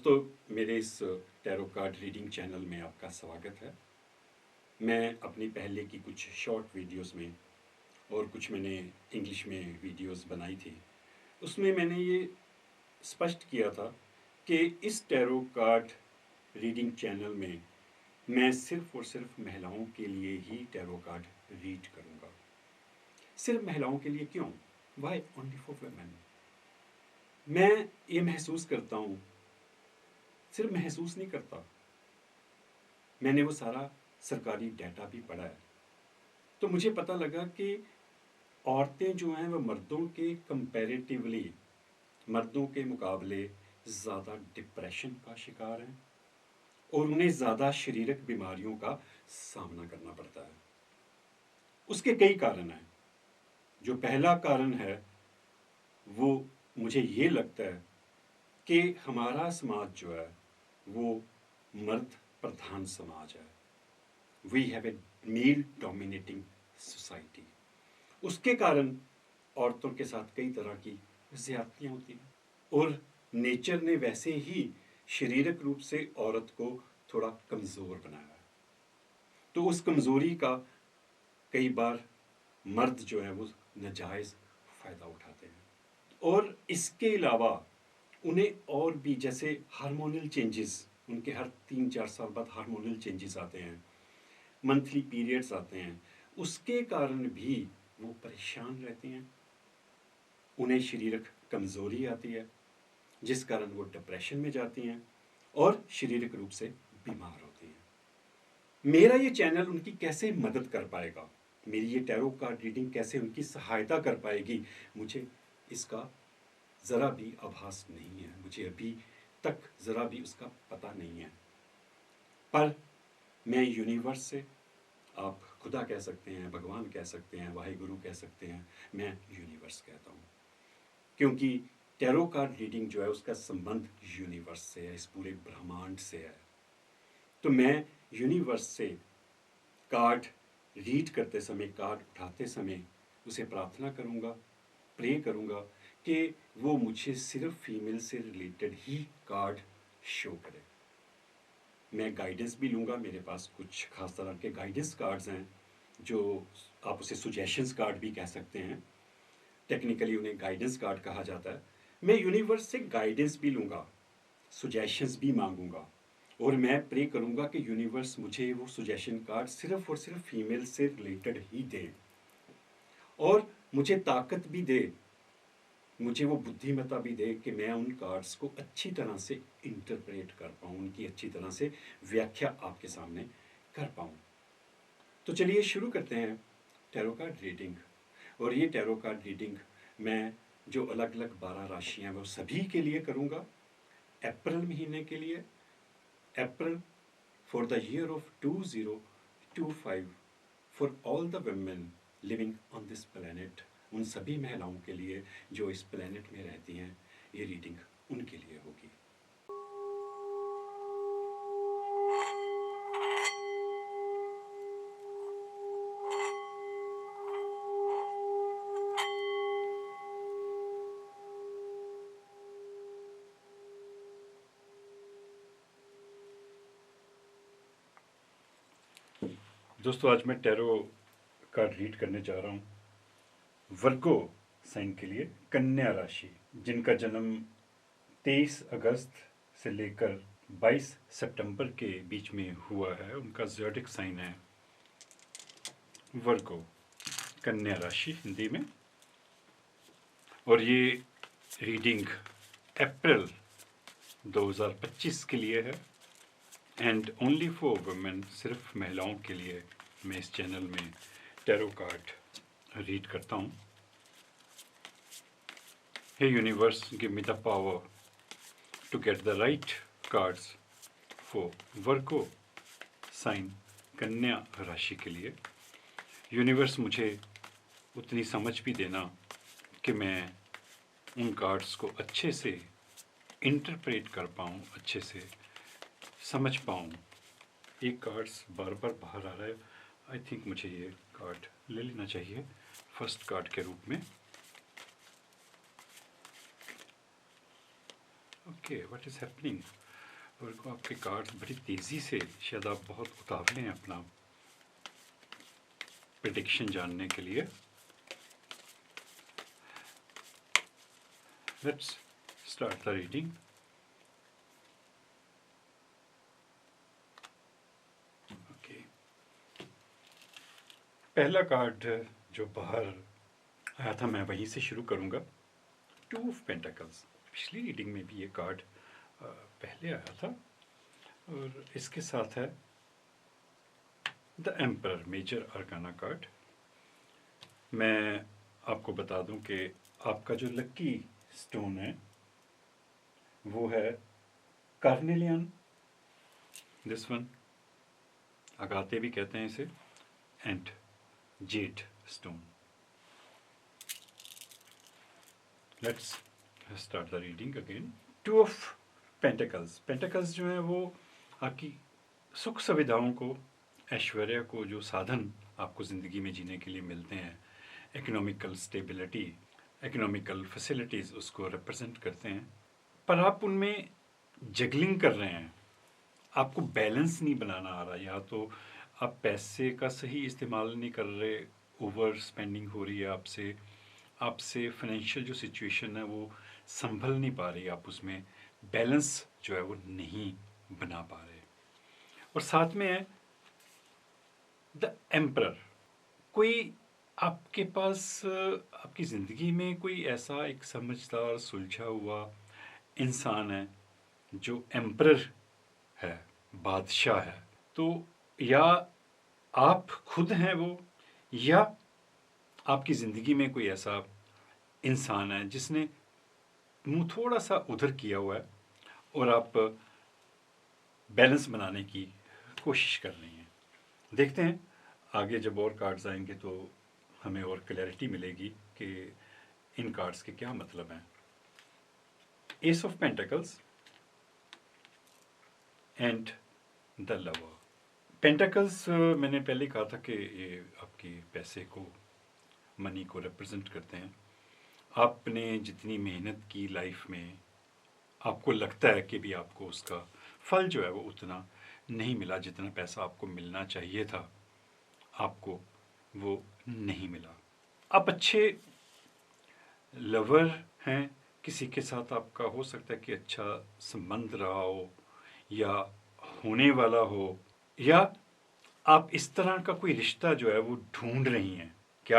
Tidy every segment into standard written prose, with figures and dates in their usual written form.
दोस्तों, मेरे इस टैरो कार्ड रीडिंग चैनल में आपका स्वागत है। मैं अपनी पहले की कुछ शॉर्ट वीडियोस में और कुछ मैंने इंग्लिश में वीडियोस बनाई थी, उसमें मैंने ये स्पष्ट किया था कि इस टैरो कार्ड रीडिंग चैनल में मैं सिर्फ और सिर्फ महिलाओं के लिए ही टैरो कार्ड रीड करूँगा। सिर्फ महिलाओं के लिए क्यों? Why only for women? मैं ये महसूस करता हूँ, सिर्फ महसूस नहीं करता, मैंने वो सारा सरकारी डाटा भी पढ़ा है। तो मुझे पता लगा कि औरतें जो हैं वो मर्दों के कंपैरेटिवली, मर्दों के मुकाबले ज़्यादा डिप्रेशन का शिकार हैं और उन्हें ज़्यादा शारीरिक बीमारियों का सामना करना पड़ता है। उसके कई कारण हैं। जो पहला कारण है वो मुझे ये लगता है कि हमारा समाज जो है वो मर्द प्रधान समाज है। We have a male dominating society. उसके कारण औरतों के साथ कई तरह की ज़्यादतियाँ होती हैं और नेचर ने वैसे ही शारीरिक रूप से औरत को थोड़ा कमज़ोर बनाया है। तो उस कमज़ोरी का कई बार मर्द जो है वो नाजायज़ फ़ायदा उठाते हैं। और इसके अलावा उन्हें और भी, जैसे हार्मोनल चेंजेस, उनके हर 3-4 साल बाद हार्मोनल चेंजेस आते हैं, मंथली पीरियड्स आते हैं, उसके कारण भी वो परेशान रहती हैं। उन्हें शारीरिक कमज़ोरी आती है जिस कारण वो डिप्रेशन में जाती हैं और शारीरिक रूप से बीमार होती हैं। मेरा ये चैनल उनकी कैसे मदद कर पाएगा, मेरी ये टैरो कार्ड रीडिंग कैसे उनकी सहायता कर पाएगी, मुझे इसका ज़रा भी आभास नहीं है। मुझे अभी तक ज़रा भी उसका पता नहीं है। पर मैं यूनिवर्स से, आप खुदा कह सकते हैं, भगवान कह सकते हैं, वाहिगुरु कह सकते हैं, मैं यूनिवर्स कहता हूँ, क्योंकि टैरो कार्ड रीडिंग जो है उसका संबंध यूनिवर्स से है, इस पूरे ब्रह्मांड से है। तो मैं यूनिवर्स से कार्ड रीड करते समय, कार्ड उठाते समय उसे प्रार्थना करूँगा, प्रे करूँगा कि वो मुझे सिर्फ फीमेल से रिलेटेड ही कार्ड शो करे। मैं गाइडेंस भी लूँगा, मेरे पास कुछ खास तरह के गाइडेंस कार्ड्स हैं जो आप उसे सुजेशंस कार्ड भी कह सकते हैं, टेक्निकली उन्हें गाइडेंस कार्ड कहा जाता है। मैं यूनिवर्स से गाइडेंस भी लूँगा, सुजेशंस भी मांगूंगा और मैं प्रे करूँगा कि यूनिवर्स मुझे वो सुजेशन कार्ड सिर्फ और सिर्फ फीमेल से रिलेटेड ही दे और मुझे ताकत भी दे, मुझे वो बुद्धिमत्ता भी दे कि मैं उन कार्ड्स को अच्छी तरह से इंटरप्रेट कर पाऊँ, उनकी अच्छी तरह से व्याख्या आपके सामने कर पाऊँ। तो चलिए शुरू करते हैं टैरो कार्ड रीडिंग। और ये टैरो कार्ड रीडिंग मैं जो अलग अलग 12 राशियाँ हैं वो सभी के लिए करूँगा। अप्रैल महीने के लिए, April for the year of 2025 for all the women living on this planet, उन सभी महिलाओं के लिए जो इस प्लेनेट में रहती हैं, ये रीडिंग उनके लिए होगी। दोस्तों, आज मैं टैरो कार्ड रीड करने जा रहा हूँ वर्गो साइन के लिए, कन्या राशि, जिनका जन्म 23 अगस्त से लेकर 22 सितंबर के बीच में हुआ है। उनका ज़ोडिक साइन है वर्गो, कन्या राशि हिंदी में। और ये रीडिंग अप्रैल 2025 के लिए है एंड ओनली फॉर वुमेन, सिर्फ महिलाओं के लिए मैं इस चैनल में टैरो कार्ड रीड करता हूँ। Hey universe, give me the power to get the right cards for Virgo sign, कन्या राशि के लिए। यूनिवर्स मुझे उतनी समझ भी देना कि मैं उन कार्ड्स को अच्छे से इंटरप्रेट कर पाऊँ, अच्छे से समझ पाऊँ। ये कार्ड्स बार बार बाहर आ रहा है, आई थिंक मुझे ये कार्ड ले लेना चाहिए फर्स्ट कार्ड के रूप में। Okay, what is happening? और को आपके कार्ड्स बड़ी तेज़ी से, शायद आप बहुत उतावले हैं अपना प्रेडिक्शन जानने के लिए। Let's start the reading. Okay, पहला कार्ड जो बाहर आया था मैं वहीं से शुरू करूंगा। 2 ऑफ पेंटिकल्स। पिछली रीडिंग में भी ये कार्ड पहले आया था और इसके साथ है the emperor, major arcana card. मैं आपको बता दूं कि आपका जो लकी स्टोन है वो है कार्नेलियन, दिस वन, अगाते भी कहते हैं इसे, and Z stone. Let's start the reading again. 2 of pentacles. Pentacles जो है वो आपकी सुख सुविधाओं को, ऐश्वर्य को, जो साधन आपको ज़िंदगी में जीने के लिए मिलते हैं, इकोनॉमिकल स्टेबिलिटी, इकोनॉमिकल फैसिलिटीज़, उसको रिप्रेजेंट करते हैं। पर आप उनमें जगलिंग कर रहे हैं, आपको बैलेंस नहीं बनाना आ रहा, या तो आप पैसे का सही इस्तेमाल नहीं कर रहे, ओवर स्पेंडिंग हो रही है आपसे, आपसे फाइनेंशियल जो सिचुएशन है वो संभल नहीं पा रही, आप उसमें बैलेंस जो है वो नहीं बना पा रहे। और साथ में है द एम्परर। कोई आपके पास आपकी ज़िंदगी में कोई ऐसा एक समझदार, सुलझा हुआ इंसान है जो एम्परर है, बादशाह है। तो या आप खुद हैं वो, या आपकी ज़िंदगी में कोई ऐसा इंसान है जिसने मुंह थोड़ा सा उधर किया हुआ है और आप बैलेंस बनाने की कोशिश कर रही हैं। देखते हैं आगे जब और कार्ड्स आएंगे तो हमें और क्लैरिटी मिलेगी कि इन कार्ड्स के क्या मतलब हैं। S of pentacles and the lover. Pentacles मैंने पहले कहा था कि ये आपके पैसे को, मनी को रिप्रेजेंट करते हैं। आपने जितनी मेहनत की लाइफ में, आपको लगता है कि भी आपको उसका फल जो है वो उतना नहीं मिला, जितना पैसा आपको मिलना चाहिए था, आपको वो नहीं मिला। आप अच्छे लवर हैं, किसी के साथ आपका हो सकता है कि अच्छा संबंध रहा हो या होने वाला हो, या आप इस तरह का कोई रिश्ता जो है वो ढूंढ रही हैं कि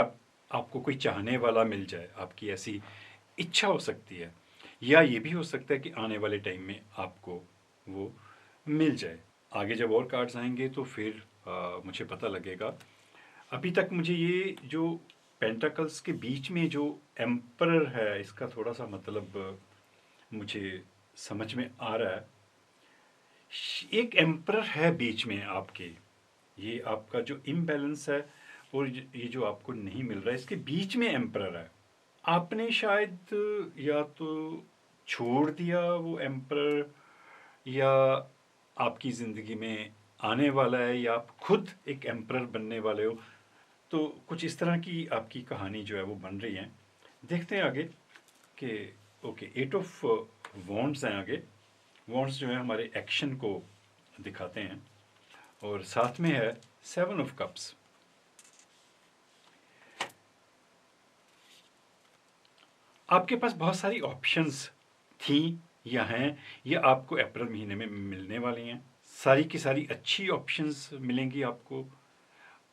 आपको कोई चाहने वाला मिल जाए, आपकी ऐसी इच्छा हो सकती है। या ये भी हो सकता है कि आने वाले टाइम में आपको वो मिल जाए। आगे जब और कार्ड्स आएंगे तो फिर मुझे पता लगेगा। अभी तक मुझे ये जो पेंटाकल्स के बीच में जो एम्परर है, इसका थोड़ा सा मतलब मुझे समझ में आ रहा है। एक एम्परर है बीच में आपके, ये आपका जो इम्बैलेंस है और ये जो आपको नहीं मिल रहा है, इसके बीच में एम्परर है। आपने शायद या तो छोड़ दिया वो एम्परर, या आपकी ज़िंदगी में आने वाला है, या आप खुद एक एम्परर बनने वाले हो। तो कुछ इस तरह की आपकी कहानी जो है वो बन रही है। देखते हैं आगे कि ओके, 8 ऑफ वॉन्ड्स हैं आगे। वॉन्ड्स जो है हमारे एक्शन को दिखाते हैं, और साथ में है 7 ऑफ कप्स। आपके पास बहुत सारी ऑप्शंस थी या हैं, या आपको अप्रैल महीने में मिलने वाली हैं। सारी की सारी अच्छी ऑप्शंस मिलेंगी आपको,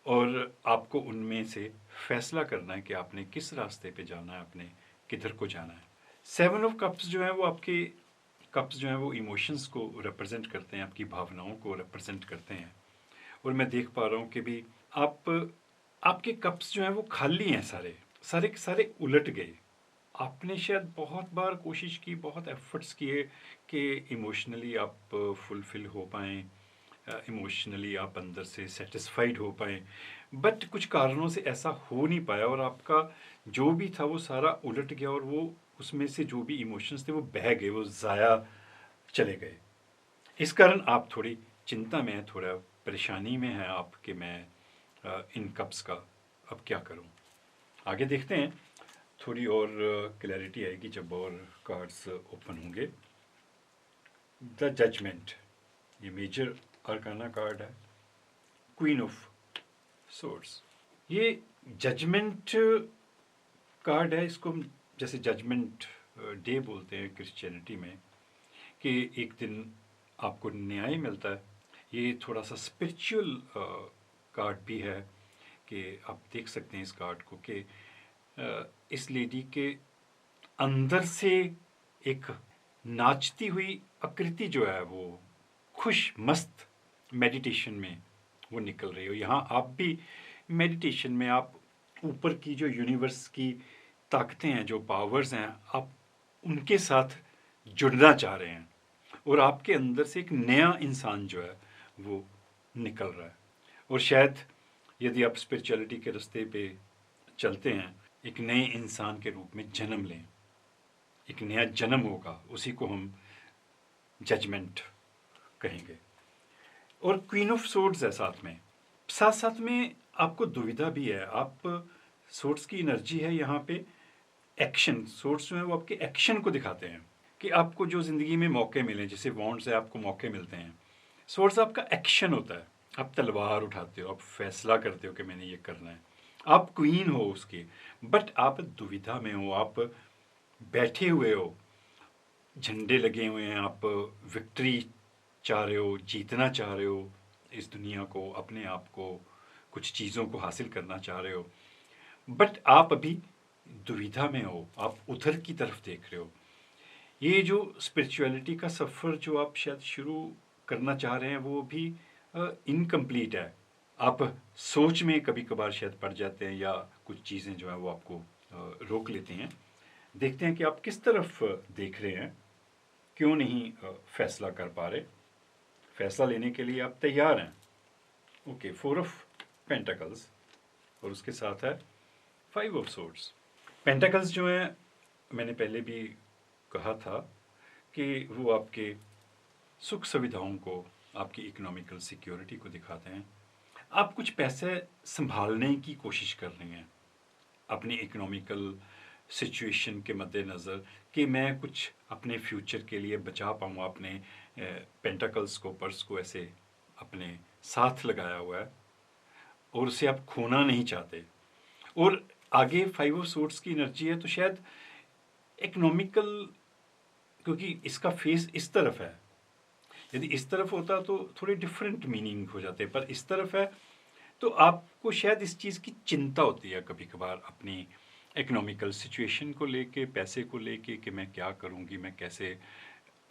और आपको उनमें से फैसला करना है कि आपने किस रास्ते पे जाना है, आपने किधर को जाना है। 7 ऑफ कप्स जो है वो आपके कप्स जो हैं वो इमोशंस को रिप्रेजेंट करते हैं, आपकी भावनाओं को रिप्रेजेंट करते हैं। और मैं देख पा रहा हूँ कि भी आपके कप्स जो हैं वो खाली हैं, सारे सारे के सारे उलट गए। आपने शायद बहुत बार कोशिश की, बहुत एफर्ट्स किए कि इमोशनली आप फुलफिल हो पाएँ, इमोशनली आप अंदर से सेटिस्फाइड हो पाएँ, बट कुछ कारणों से ऐसा हो नहीं पाया, और आपका जो भी था वो सारा उलट गया, और वो उसमें से जो भी इमोशंस थे वो बह गए, वो ज़ाया चले गए। इस कारण आप थोड़ी चिंता में हैं, थोड़ा परेशानी में हैं आप कि मैं इन कप्स का अब क्या करूं। आगे देखते हैं, थोड़ी और क्लैरिटी आएगी जब और कार्ड्स ओपन होंगे। द जजमेंट, ये मेजर अरकाना कार्ड है। क्वीन ऑफ सोर्ड्स, ये जजमेंट कार्ड है। इसको हम जैसे जजमेंट डे बोलते हैं क्रिश्चियनिटी में, कि एक दिन आपको न्याय मिलता है। ये थोड़ा सा स्पिरिचुअल कार्ड भी है, कि आप देख सकते हैं इस कार्ड को कि इस लेडी के अंदर से एक नाचती हुई आकृति जो है वो खुश मस्त मेडिटेशन में वो निकल रही हो। यहाँ आप भी मेडिटेशन में आप ऊपर की जो यूनिवर्स की ताकतें हैं, जो पावर्स हैं, आप उनके साथ जुड़ना चाह रहे हैं, और आपके अंदर से एक नया इंसान जो है वो निकल रहा है। और शायद यदि आप स्पिरिचुअलिटी के रास्ते पे चलते हैं, एक नए इंसान के रूप में जन्म लें, एक नया जन्म होगा, उसी को हम जजमेंट कहेंगे। और क्वीन ऑफ सोर्ड्स है साथ में। साथ साथ में आपको दुविधा भी है। आप सोर्ड्स की एनर्जी है यहाँ पे एक्शन। सोर्ड्स जो है वो आपके एक्शन को दिखाते हैं, कि आपको जो ज़िंदगी में मौके मिले, जैसे वॉन्ड से आपको मौके मिलते हैं, सोर्ड्स आपका एक्शन होता है। आप तलवार उठाते हो, आप फैसला करते हो कि मैंने ये करना है, आप क्वीन हो उसकी। बट आप दुविधा में हो, आप बैठे हुए हो, झंडे लगे हुए हैं, आप विक्ट्री चाह रहे हो, जीतना चाह रहे हो इस दुनिया को, अपने आप को, कुछ चीज़ों को हासिल करना चाह रहे हो, बट आप अभी दुविधा में हो, आप उधर की तरफ देख रहे हो। ये जो स्पिरिचुअलिटी का सफ़र जो आप शायद शुरू करना चाह रहे हैं, वो भी इनकम्प्लीट है। आप सोच में कभी कभार शायद पड़ जाते हैं, या कुछ चीज़ें जो है वो आपको रोक लेती हैं। देखते हैं कि आप किस तरफ देख रहे हैं, क्यों नहीं फैसला कर पा रहे। फैसला लेने के लिए आप तैयार हैं। ओके, 4 ऑफ पेंटाकल्स, और उसके साथ है 5 ऑफ सोर्ड्स। पेंटाकल्स जो है, मैंने पहले भी कहा था कि वो आपके सुख सुविधाओं को, आपकी इकोनॉमिकल सिक्योरिटी को दिखाते हैं। आप कुछ पैसे संभालने की कोशिश कर रहे हैं अपनी इकोनॉमिकल सिचुएशन के मद्देनज़र, कि मैं कुछ अपने फ्यूचर के लिए बचा पाऊँ। अपने पेंटाकल्स को, पर्स को ऐसे अपने साथ लगाया हुआ है, और उसे आप खोना नहीं चाहते। और आगे 5 ऑफ सोर्ड्स की एनर्जी है, तो शायद इकोनॉमिकल, क्योंकि इसका फेस इस तरफ है, यदि इस तरफ होता तो थोड़े डिफरेंट मीनिंग हो जाते, पर इस तरफ है तो आपको शायद इस चीज़ की चिंता होती है कभी कभार, अपनी इकोनॉमिकल सिचुएशन को लेके, पैसे को लेके, कि मैं क्या करूँगी, मैं कैसे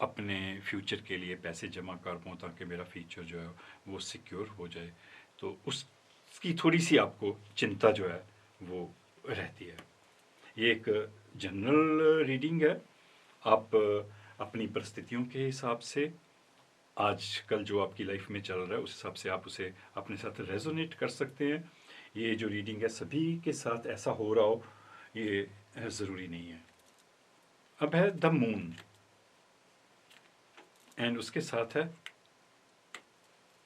अपने फ्यूचर के लिए पैसे जमा कर पाऊँ ताकि मेरा फ्यूचर जो है वो सिक्योर हो जाए। तो उसकी थोड़ी सी आपको चिंता जो है वो रहती है। ये एक जनरल रीडिंग है। आप अपनी परिस्थितियों के हिसाब से, आजकल जो आपकी लाइफ में चल रहा है, उस हिसाब से आप उसे अपने साथ रेजोनेट कर सकते हैं। ये जो रीडिंग है सभी के साथ ऐसा हो रहा हो, ये ज़रूरी नहीं है। अब है द मून, एंड उसके साथ है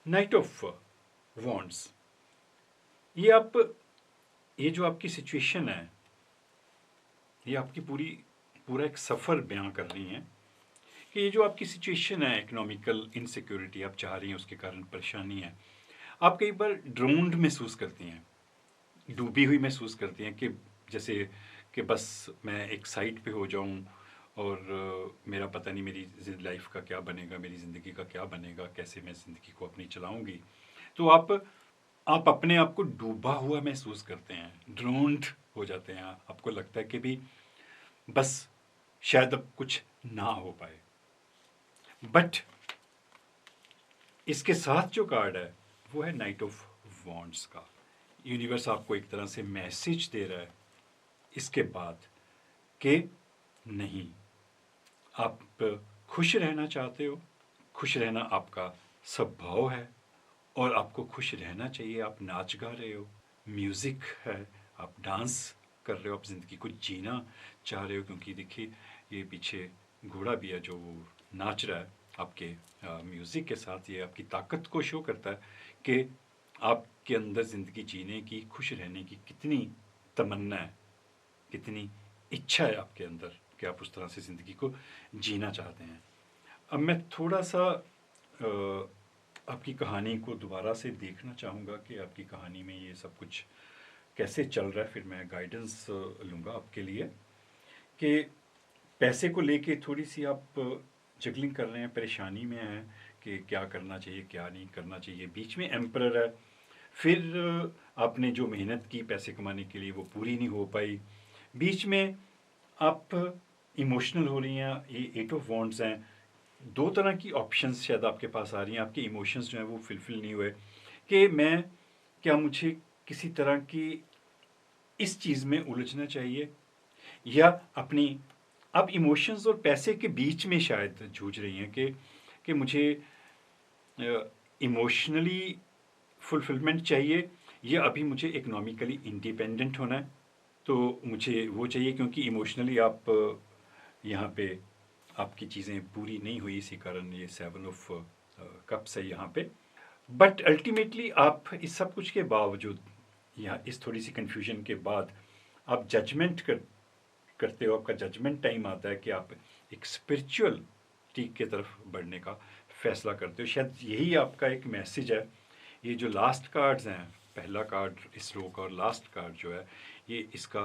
नाइट ऑफ वॉन्ड्स। ये जो आपकी सिचुएशन है, ये आपकी पूरा एक सफ़र बयां कर रही हैं, कि ये जो आपकी सिचुएशन है, इकोनॉमिकल इनसिक्योरिटी आप चाह रही हैं, उसके कारण परेशानी है। आप कई बार ड्रोन्ड महसूस करती हैं, डूबी हुई महसूस करती हैं, कि जैसे कि बस मैं एक साइड पे हो जाऊं, और मेरा पता नहीं मेरी लाइफ का क्या बनेगा, मेरी ज़िंदगी का क्या बनेगा, कैसे मैं ज़िंदगी को अपनी चलाऊंगी। तो आप अपने आप को डूबा हुआ महसूस करते हैं, ड्रोन्ड हो जाते हैं। आपको लगता है कि भी बस शायद अब कुछ ना हो पाए। बट इसके साथ जो कार्ड है वो है नाइट ऑफ वॉन्ड्स का। यूनिवर्स आपको एक तरह से मैसेज दे रहा है इसके बाद, कि नहीं, आप खुश रहना चाहते हो, खुश रहना आपका स्वभाव है, और आपको खुश रहना चाहिए। आप नाच गा रहे हो, म्यूज़िक है, आप डांस कर रहे हो, आप ज़िंदगी को जीना चाह रहे हो। क्योंकि देखिए, ये पीछे घोड़ा भी है जो वो नाच रहा है आपके म्यूज़िक के साथ। ये आपकी ताकत को शो करता है कि आपके अंदर ज़िंदगी जीने की, खुश रहने की कितनी तमन्ना है, कितनी इच्छा है आपके अंदर, कि आप उस तरह से ज़िंदगी को जीना चाहते हैं। अब मैं थोड़ा सा आपकी कहानी को दोबारा से देखना चाहूँगा कि आपकी कहानी में ये सब कुछ कैसे चल रहा है, फिर मैं गाइडेंस लूँगा आपके लिए कि पैसे को लेके थोड़ी सी आप जगलिंग कर रहे हैं, परेशानी में हैं कि क्या करना चाहिए क्या नहीं करना चाहिए। बीच में एम्परर है, फिर आपने जो मेहनत की पैसे कमाने के लिए वो पूरी नहीं हो पाई, बीच में आप इमोशनल हो रही हैं, ये 8 ऑफ वॉन्ड्स हैं, दो तरह की ऑप्शंस शायद आपके पास आ रही हैं, आपके इमोशंस जो हैं वो फुलफिल नहीं हुए कि मैं क्या मुझे किसी तरह की इस चीज़ में उलझना चाहिए या अपनी अब इमोशंस और पैसे के बीच में शायद जूझ रही हैं कि मुझे इमोशनली फुलफिलमेंट चाहिए या अभी मुझे इकोनॉमिकली इंडिपेंडेंट होना है, तो मुझे वो चाहिए क्योंकि इमोशनली आप यहाँ पे आपकी चीज़ें पूरी नहीं हुई, इसी कारण ये 7 ऑफ कप्स है यहाँ पे। बट अल्टीमेटली आप इस सब कुछ के बावजूद या इस थोड़ी सी कन्फ्यूजन के बाद आप जजमेंट करते हो, आपका जजमेंट टाइम आता है कि आप एक स्पिरिचुअल टीक की तरफ बढ़ने का फैसला करते हो। शायद यही आपका एक मैसेज है। ये जो लास्ट कार्ड्स हैं, पहला कार्ड इस रो का और लास्ट कार्ड जो है, ये इसका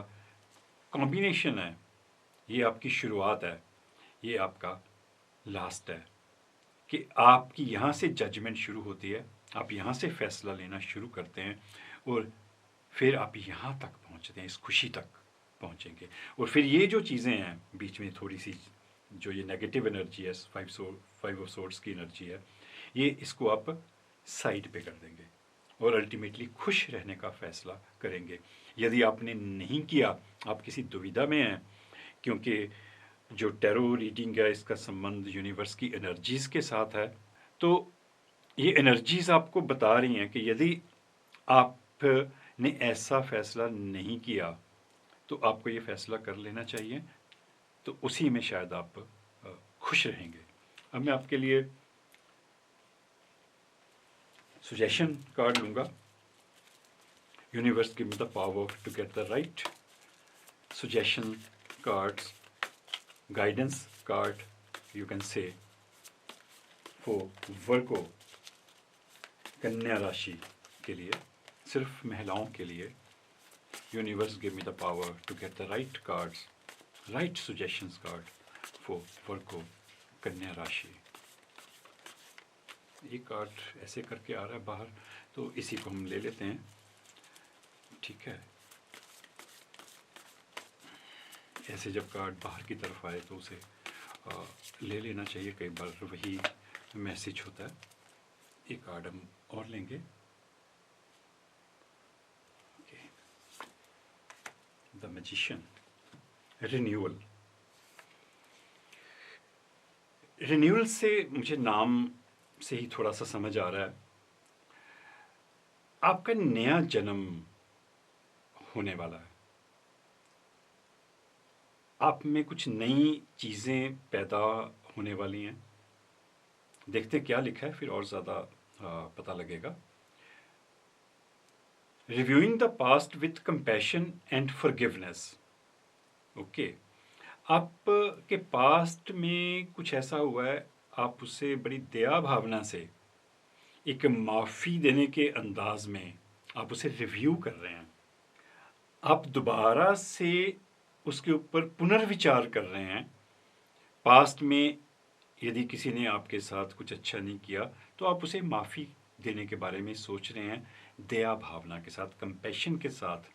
कॉम्बिनेशन है, ये आपकी शुरुआत है, ये आपका लास्ट है कि आपकी यहाँ से जजमेंट शुरू होती है, आप यहाँ से फैसला लेना शुरू करते हैं और फिर आप यहाँ तक पहुँचते हैं, इस खुशी तक पहुँचेंगे। और फिर ये जो चीज़ें हैं बीच में थोड़ी सी जो ये नेगेटिव एनर्जी है, 5 ऑफ सोर्ड्स की एनर्जी है, ये इसको आप साइड पे कर देंगे और अल्टीमेटली खुश रहने का फैसला करेंगे। यदि आपने नहीं किया, आप किसी दुविधा में हैं, क्योंकि जो टैरो रीडिंग है इसका संबंध यूनिवर्स की एनर्जीज़ के साथ है, तो ये एनर्जीज़ आपको बता रही हैं कि यदि आपने ऐसा फैसला नहीं किया तो आपको ये फैसला कर लेना चाहिए, तो उसी में शायद आप खुश रहेंगे। अब मैं आपके लिए सजेशन कार्ड लूँगा। Universe give me the power to get the right suggestion cards, guidance card you can say for Virgo, कन्या राशि के लिए, सिर्फ महिलाओं के लिए। Universe give me the power to get the right cards, right suggestions card for Virgo, कन्या राशि। ये कार्ड ऐसे करके आ रहा है बाहर, तो इसी को हम ले लेते हैं, ठीक है। ऐसे जब कार्ड बाहर की तरफ आए तो उसे ले लेना चाहिए, कई बार वही मैसेज होता है। एक कार्ड हम और लेंगे, द मैजिशियन, रिन्यूअल। रिन्यूअल से मुझे नाम से ही थोड़ा सा समझ आ रहा है, आपका नया जन्म होने वाला है, आप में कुछ नई चीज़ें पैदा होने वाली हैं। देखते क्या लिखा है, फिर और ज़्यादा पता लगेगा। Reviewing the past with compassion and forgiveness. Okay, आपके पास्ट में कुछ ऐसा हुआ है, आप उससे बड़ी दया भावना से, एक माफ़ी देने के अंदाज में आप उसे रिव्यू कर रहे हैं, आप दोबारा से उसके ऊपर पुनर्विचार कर रहे हैं। पास्ट में यदि किसी ने आपके साथ कुछ अच्छा नहीं किया तो आप उसे माफ़ी देने के बारे में सोच रहे हैं, दया भावना के साथ, कंपैशन के साथ।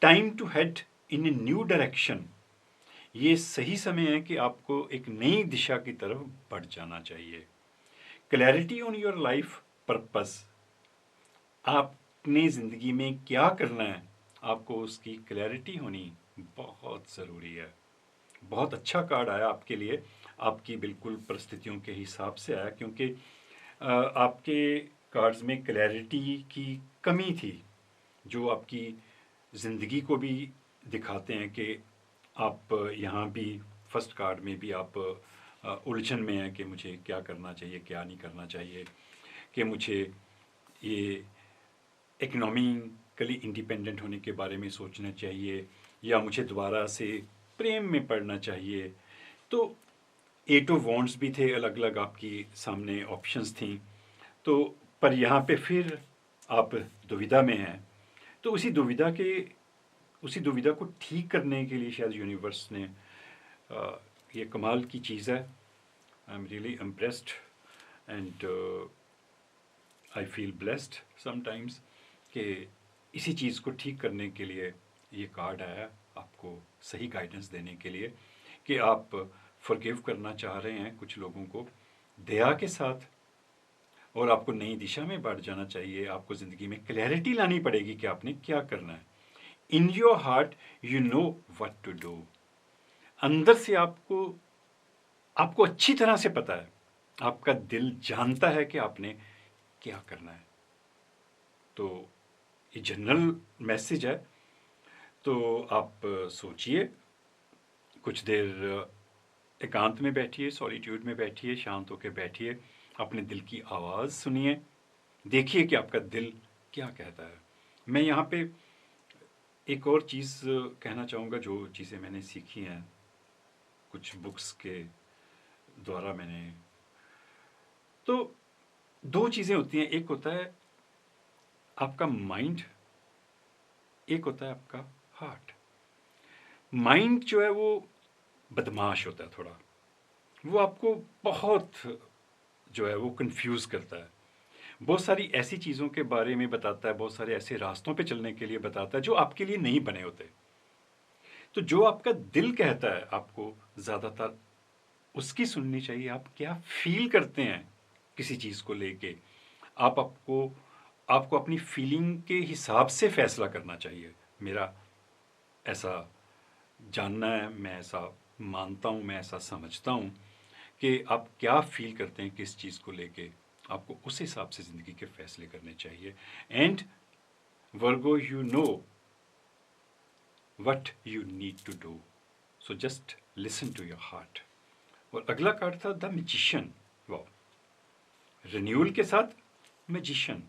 Time to head in a new direction, ये सही समय है कि आपको एक नई दिशा की तरफ बढ़ जाना चाहिए। Clarity on your life purpose, आपने ज़िंदगी में क्या करना है, आपको उसकी क्लैरिटी होनी बहुत ज़रूरी है। बहुत अच्छा कार्ड आया आपके लिए, आपकी बिल्कुल परिस्थितियों के हिसाब से आया, क्योंकि आपके कार्ड्स में क्लैरिटी की कमी थी, जो आपकी ज़िंदगी को भी दिखाते हैं कि आप यहाँ भी फर्स्ट कार्ड में भी आप उलझन में हैं कि मुझे क्या करना चाहिए क्या नहीं करना चाहिए, कि मुझे ये इकोनॉमिकली इंडिपेंडेंट होने के बारे में सोचना चाहिए या मुझे दोबारा से प्रेम में पड़ना चाहिए। तो 8 ऑफ वॉन्ड्स भी थे, अलग अलग आपकी सामने ऑप्शंस थी। तो पर यहाँ पे फिर आप दुविधा में हैं, तो उसी दुविधा को ठीक करने के लिए शायद यूनिवर्स ने ये कमाल की चीज़ है। I am really impressed and I feel blessed sometimes कि इसी चीज़ को ठीक करने के लिए ये कार्ड आया, आपको सही गाइडेंस देने के लिए कि आप फॉरगिव करना चाह रहे हैं कुछ लोगों को दया के साथ, और आपको नई दिशा में बढ़ जाना चाहिए। आपको ज़िंदगी में क्लैरिटी लानी पड़ेगी कि आपने क्या करना है। In your heart you know what to do. अंदर से आपको अच्छी तरह से पता है, आपका दिल जानता है कि आपने क्या करना है। तो ये जनरल मैसेज है। तो आप सोचिए, कुछ देर एकांत में बैठिए, सॉलिट्यूड में बैठिए, शांत होकर बैठिए, अपने दिल की आवाज़ सुनिए, देखिए कि आपका दिल क्या कहता है। मैं यहाँ पे एक और चीज़ कहना चाहूँगा, जो चीज़ें मैंने सीखी हैं कुछ बुक्स के द्वारा मैंने, तो 2 चीज़ें होती हैं। एक होता है आपका माइंड, एक होता है आपका हार्ट। माइंड जो है वो बदमाश होता है थोड़ा, वो आपको बहुत जो है वो कंफ्यूज करता है, बहुत सारी ऐसी चीज़ों के बारे में बताता है, बहुत सारे ऐसे रास्तों पे चलने के लिए बताता है जो आपके लिए नहीं बने होते। तो जो आपका दिल कहता है आपको ज़्यादातर उसकी सुननी चाहिए। आप क्या फील करते हैं किसी चीज़ को लेके, आपको अपनी फीलिंग के हिसाब से फैसला करना चाहिए। मेरा ऐसा जानना है, मैं ऐसा मानता हूँ, मैं ऐसा समझता हूँ कि आप क्या फील करते हैं किस चीज़ को लेके, आपको उस हिसाब से ज़िंदगी के फैसले करने चाहिए। And Virgo, you know what you need to do, so just listen to your heart. और अगला कार्ड था द मैजिशियन। वाह, रिन्यूअल के साथ मैजिशियन,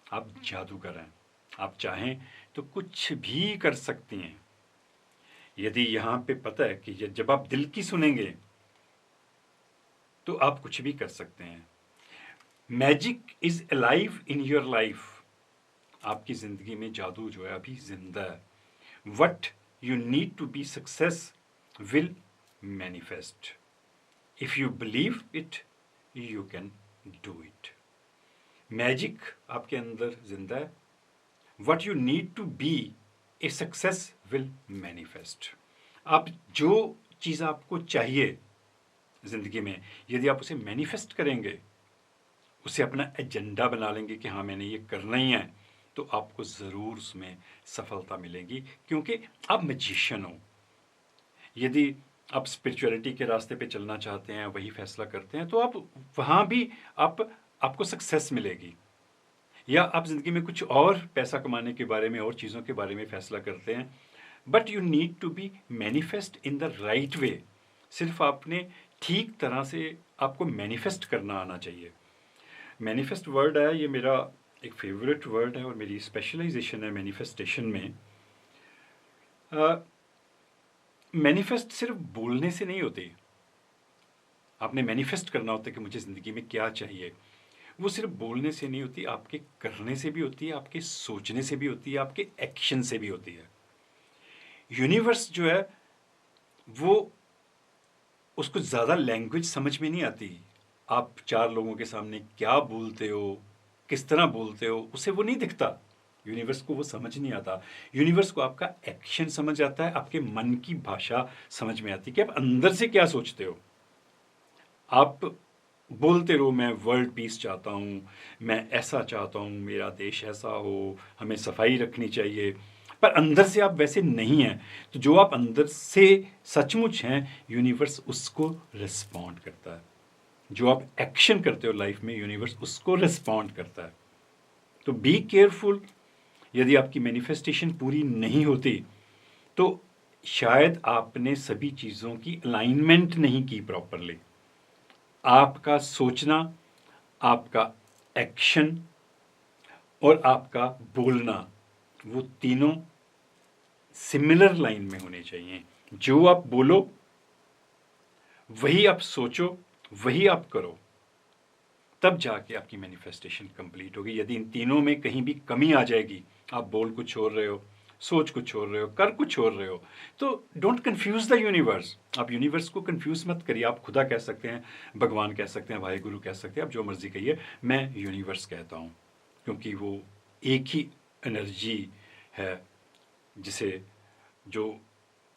आप जादूगर हैं, आप चाहें तो कुछ भी कर सकती हैं। यदि यहाँ पे पता है कि जब आप दिल की सुनेंगे तो आप कुछ भी कर सकते हैं। Magic is alive in your life, आपकी जिंदगी में जादू जो है अभी जिंदा है। What you need to be success will manifest, if you believe it you can do it. Magic आपके अंदर जिंदा है। What you need to be a success will manifest, आप जो चीज़ आपको चाहिए ज़िंदगी में, यदि आप उसे मैनिफेस्ट करेंगे, उसे अपना एजेंडा बना लेंगे कि हाँ मैंने ये करना ही है, तो आपको ज़रूर उसमें सफलता मिलेगी, क्योंकि आप मैजिशियन हो। यदि आप स्पिरिचुअलिटी के रास्ते पे चलना चाहते हैं, वही फैसला करते हैं, तो आप वहाँ भी आपको सक्सेस मिलेगी। या आप ज़िंदगी में कुछ और पैसा कमाने के बारे में और चीज़ों के बारे में फैसला करते हैं, but you need to be manifest in the right way. सिर्फ आपने ठीक तरह से आपको मैनिफेस्ट करना आना चाहिए। मैनिफेस्ट वर्ड है, ये मेरा एक फेवरेट वर्ड है और मेरी स्पेशलाइजेशन है मैनिफेस्टेशन में। मैनिफेस्ट सिर्फ बोलने से नहीं होती। आपने मैनिफेस्ट करना होता है कि मुझे ज़िंदगी में क्या चाहिए, वो सिर्फ बोलने से नहीं होती, आपके करने से भी होती है, आपके सोचने से भी होती है, आपके एक्शन से भी होती है। यूनिवर्स जो है वो, उसको ज़्यादा लैंग्वेज समझ में नहीं आती। आप 4 लोगों के सामने क्या बोलते हो, किस तरह बोलते हो, उसे वो नहीं दिखता। यूनिवर्स को वो समझ नहीं आता। यूनिवर्स को आपका एक्शन समझ आता है, आपके मन की भाषा समझ में आती है कि आप अंदर से क्या सोचते हो। आप बोलते रहो मैं वर्ल्ड पीस चाहता हूँ, मैं ऐसा चाहता हूँ, मेरा देश ऐसा हो, हमें सफाई रखनी चाहिए, पर अंदर से आप वैसे नहीं हैं। तो जो आप अंदर से सचमुच हैं, यूनिवर्स उसको रिस्पॉन्ड करता है। जो आप एक्शन करते हो लाइफ में, यूनिवर्स उसको रिस्पॉन्ड करता है। तो बी केयरफुल। यदि आपकी मैनिफेस्टेशन पूरी नहीं होती तो शायद आपने सभी चीज़ों की अलाइनमेंट नहीं की प्रॉपरली। आपका सोचना, आपका एक्शन और आपका बोलना, वो तीनों सिमिलर लाइन में होने चाहिए। जो आप बोलो वही आप सोचो, वही आप करो, तब जाके आपकी मैनिफेस्टेशन कंप्लीट होगी। यदि इन तीनों में कहीं भी कमी आ जाएगी, आप बोल कुछ और रहे हो, सोच कुछ और रहे हो, कर कुछ और रहे हो, तो डोंट कंफ्यूज द यूनिवर्स। आप यूनिवर्स को कंफ्यूज मत करिए। आप खुदा कह सकते हैं, भगवान कह सकते हैं, भाई गुरु कह सकते हैं, आप जो मर्जी कहिए, मैं यूनिवर्स कहता हूँ, क्योंकि वो एक ही एनर्जी है, जिसे जो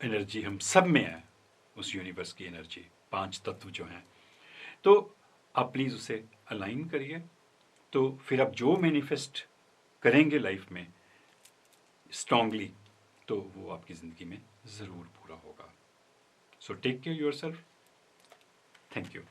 एनर्जी हम सब में है, उस यूनिवर्स की एनर्जी, 5 तत्व जो हैं, तो आप प्लीज़ उसे अलाइन करिए। तो फिर आप जो मैनिफेस्ट करेंगे लाइफ में स्ट्रांगली, तो वो आपकी ज़िंदगी में ज़रूर पूरा होगा। So take care yourself. Thank you.